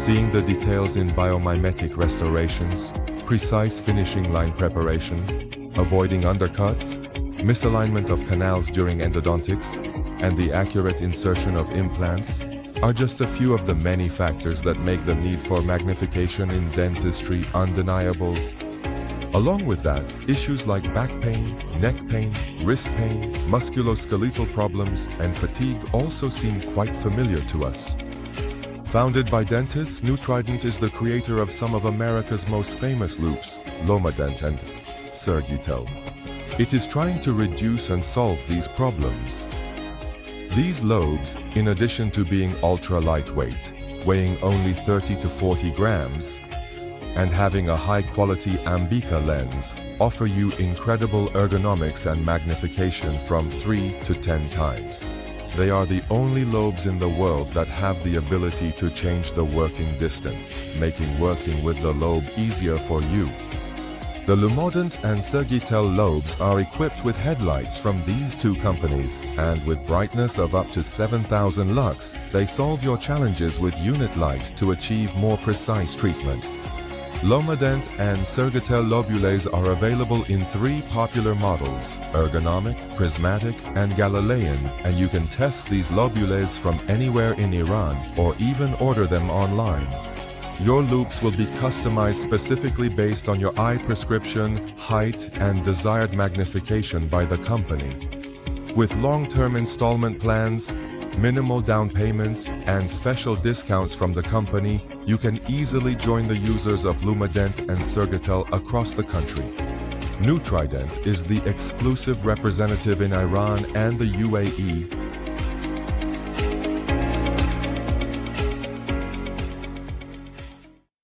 Seeing the details in biomimetic restorations, precise finishing line preparation, avoiding undercuts, misalignment of canals during endodontics, and the accurate insertion of implants are just a few of the many factors that make the need for magnification in dentistry undeniable. Along with that, issues like back pain, neck pain, wrist pain, musculoskeletal problems, and fatigue also seem quite familiar to us. Founded by dentists, Nutrident is the creator of some of America's most famous loupes, lumadent and Surgitel. It is trying to reduce and solve these problems. These lobes, in addition to being ultra lightweight, weighing only 30 to 40 grams, and having a high-quality Ambica lens, offer you incredible ergonomics and magnification from 3 to 10 times. They are the only lobes in the world that have the ability to change the working distance, making working with the lobe easier for you. The lumadent and Surgitel lobes are equipped with headlights from these two companies, and with brightness of up to 7,000 lux, they solve your challenges with unit light to achieve more precise treatment. Lumadent and Surgitel lobules are available in 3 popular models, ergonomic, prismatic, and Galilean, and you can test these lobules from anywhere in Iran or even order them online. Your loupes will be customized specifically based on your eye prescription, height, and desired magnification by the company. With long-term installment plans, minimal down payments, and special discounts from the company, you can easily join the users of lumadent and Surgitel across the country. Nutrident is the exclusive representative in Iran and the UAE